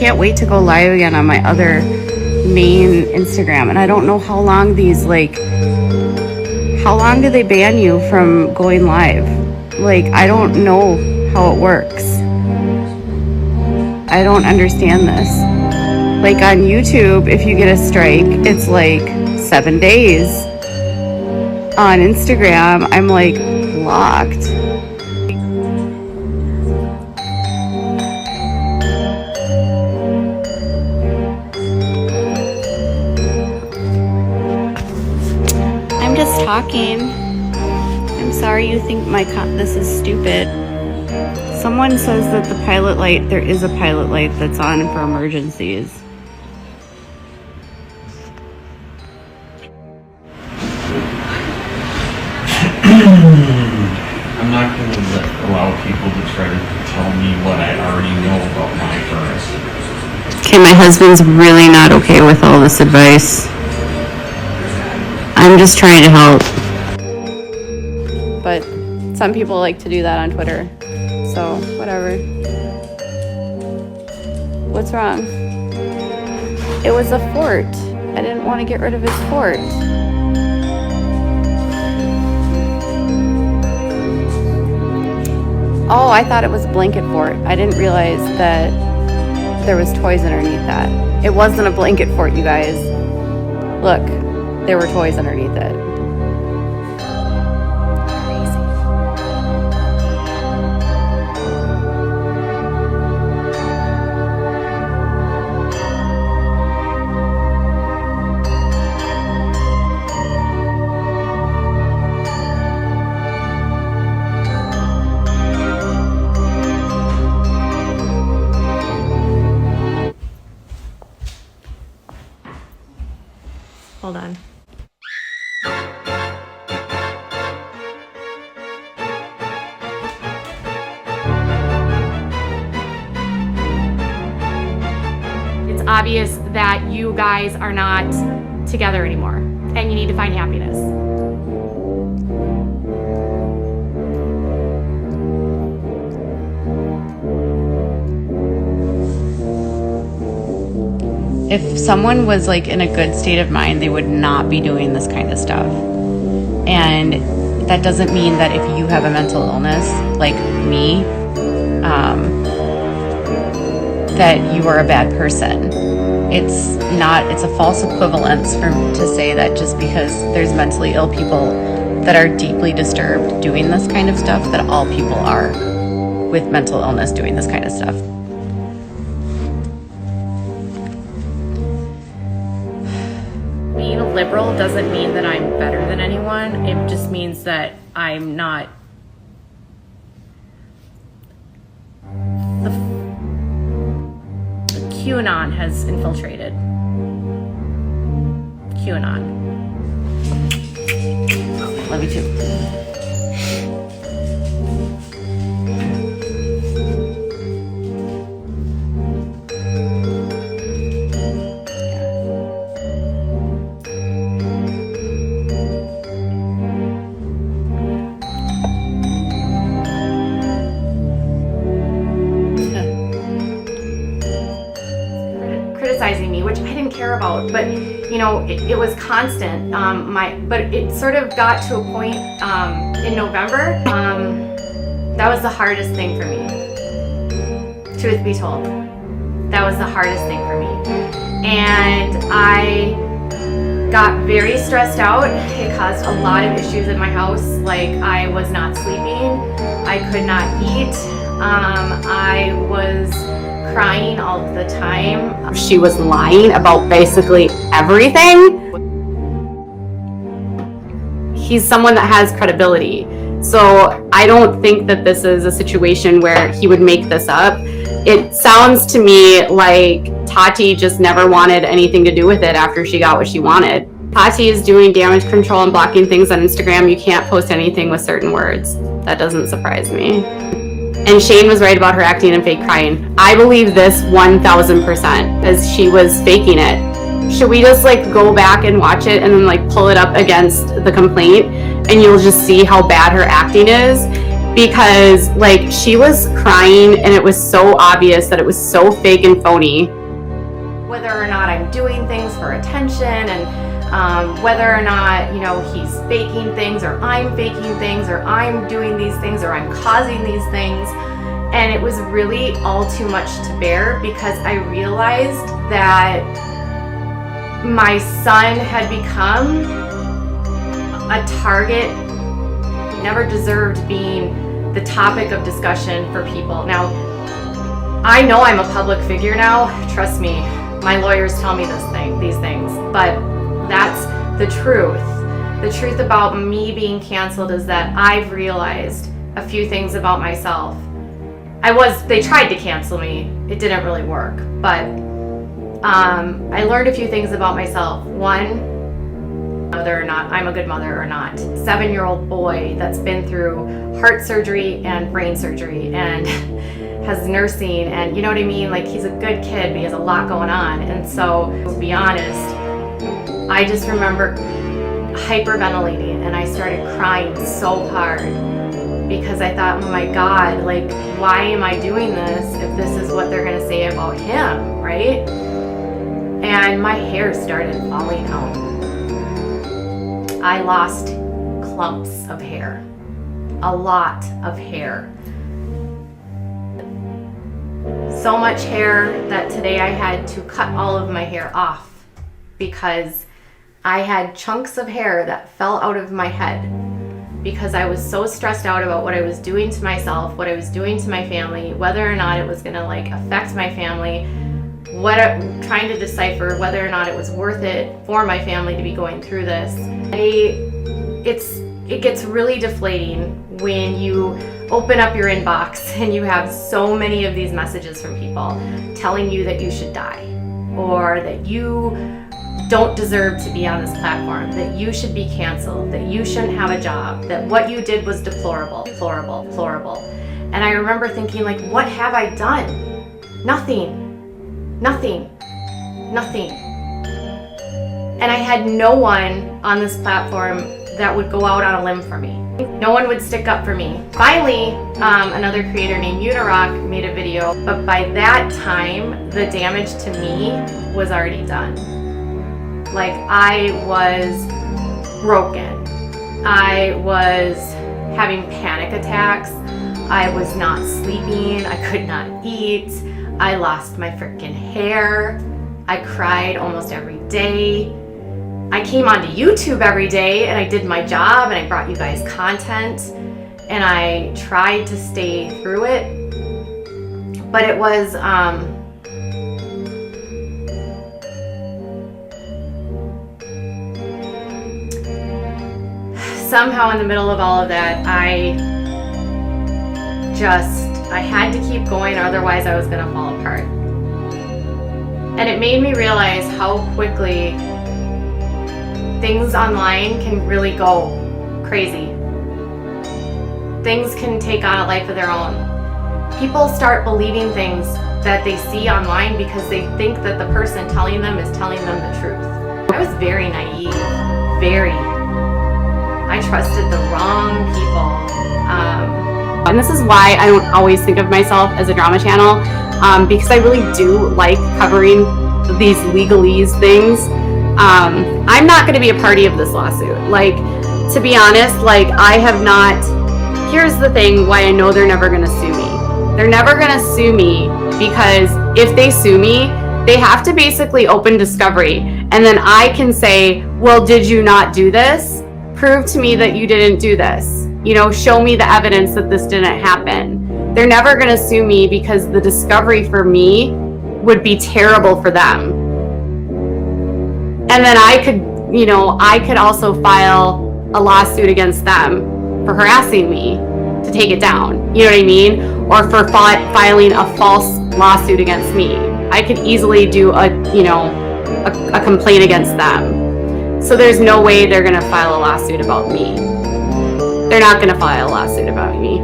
can't wait to go live again on my other main Instagram. And I don't know how long these, like, how long do they ban you from going live? Like, I don't know how it works. I don't understand this. Like on YouTube, if you get a strike, it's like 7 days. On Instagram, I'm like blocked. I'm just talking. I'm sorry you think this is stupid. Someone says that the pilot light, there is a pilot light that's on for emergencies. I'm not going to allow people to try to tell me what I already know about my first. Okay, my husband's really not okay with all this advice. I'm just trying to help. But some people like to do that on Twitter. So, whatever. What's wrong? It was a fort. I didn't want to get rid of his fort. Oh, I thought it was a blanket fort. I didn't realize that there was toys underneath that. It wasn't a blanket fort, you guys. Look, there were toys underneath it. Hold on. It's obvious that you guys are not together anymore, and you need to find happiness. If someone was like in a good state of mind, they would not be doing this kind of stuff. And that doesn't mean that if you have a mental illness like me, that you are a bad person. It's a false equivalence to say that just because there's mentally ill people that are deeply disturbed doing this kind of stuff, that all people are with mental illness doing this kind of stuff. Being a liberal doesn't mean that I'm better than anyone. It just means that I'm not. The QAnon has infiltrated. QAnon. Love you too. Criticizing me, which I didn't care about, but you know, it was constant. But it sort of got to a point in November. That was the hardest thing for me. Truth be told, that was the hardest thing for me, and I got very stressed out. It caused a lot of issues in my house. Like, I was not sleeping, I could not eat, I was crying all the time. She was lying about basically everything. He's someone that has credibility. So I don't think that this is a situation where he would make this up. It sounds to me like Tati just never wanted anything to do with it after she got what she wanted. Tati is doing damage control and blocking things on Instagram. You can't post anything with certain words. That doesn't surprise me. And Shane was right about her acting and fake crying. I believe this 1000% as she was faking it. Should we just like go back and watch it and then like pull it up against the complaint and you'll just see how bad her acting is? Because like she was crying and it was so obvious that it was so fake and phony. whether or not I'm doing things for attention, and whether or not, you know, he's faking things, or I'm faking things, or I'm doing these things, or I'm causing these things. And it was really all too much to bear, because I realized that my son had become a target. He never deserved being the topic of discussion for people. Now, I know I'm a public figure now. Trust me, my lawyers tell me these things, but that's the truth. The truth about me being canceled is that I've realized a few things about myself. They tried to cancel me. It didn't really work, but I learned a few things about myself. One, whether or not I'm a good mother or not. 7-year-old boy that's been through heart surgery and brain surgery and has nursing, and you know what I mean? Like, he's a good kid, but he has a lot going on. And so, to be honest, I just remember hyperventilating, and I started crying so hard, because I thought, oh my God, like, why am I doing this if this is what they're gonna say about him, right? And my hair started falling out. I lost clumps of hair, a lot of hair. So much hair that today I had to cut all of my hair off, because I had chunks of hair that fell out of my head, because I was so stressed out about what I was doing to myself, what I was doing to my family, whether or not it was gonna like affect my family, trying to decipher whether or not it was worth it for my family to be going through this. It gets really deflating when you open up your inbox and you have so many of these messages from people telling you that you should die, or that you don't deserve to be on this platform, that you should be canceled, that you shouldn't have a job, that what you did was deplorable. And I remember thinking, like, what have I done? Nothing. And I had no one on this platform that would go out on a limb for me. No one would stick up for me. Finally, another creator named Unirock made a video, but by that time, the damage to me was already done. Like, I was broken. I was having panic attacks. I was not sleeping. I could not eat. I lost my freaking hair. I cried almost every day. I came onto YouTube every day, and I did my job, and I brought you guys content, and I tried to stay through it. But it was, somehow in the middle of all of that, I had to keep going, otherwise I was gonna fall apart. And it made me realize how quickly things online can really go crazy. Things can take on a life of their own. People start believing things that they see online because they think that the person telling them is telling them the truth. I was very naive, I trusted the wrong people. And this is why I don't always think of myself as a drama channel, because I really do like covering these legalese things. I'm not going to be a party of this lawsuit. Like, to be honest, like, I have not. Here's the thing why I know they're never going to sue me. They're never going to sue me because if they sue me, they have to basically open discovery, and then I can say, well, did you not do this? Prove to me that you didn't do this. You know, show me the evidence that this didn't happen. They're never going to sue me because the discovery for me would be terrible for them. And then I could also file a lawsuit against them for harassing me to take it down. You know what I mean? Or for filing a false lawsuit against me. I could easily do a complaint against them. So there's no way they're going to file a lawsuit about me. They're not going to file a lawsuit about me.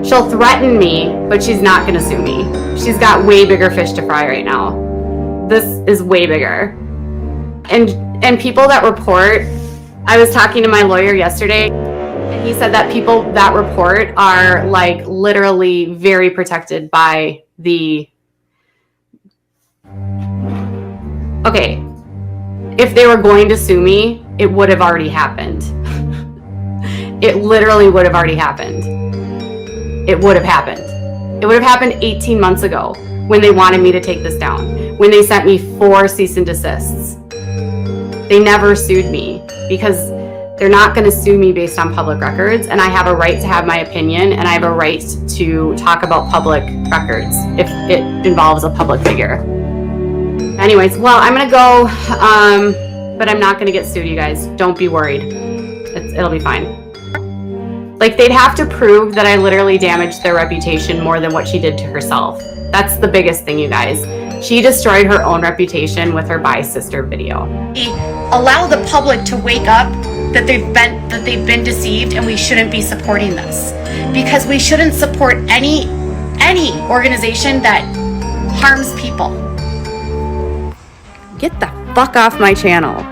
She'll threaten me, but she's not going to sue me. She's got way bigger fish to fry right now. This is way bigger. And people that report, I was talking to my lawyer yesterday, and he said that people that report are like literally very protected by the Okay, if they were going to sue me, it would have already happened. It literally would have already happened. It would have happened. It would have happened 18 months ago when they wanted me to take this down, when they sent me 4 cease and desists. They never sued me because they're not going to sue me based on public records, and I have a right to have my opinion, and I have a right to talk about public records if it involves a public figure. Anyways, well, I'm going to go, but I'm not going to get sued, you guys. Don't be worried. It'll be fine. Like, they'd have to prove that I literally damaged their reputation more than what she did to herself. That's the biggest thing, you guys. She destroyed her own reputation with her Bye Sister video. Allow the public to wake up that they've been deceived, and we shouldn't be supporting this, because we shouldn't support any organization that harms people. Get the fuck off my channel.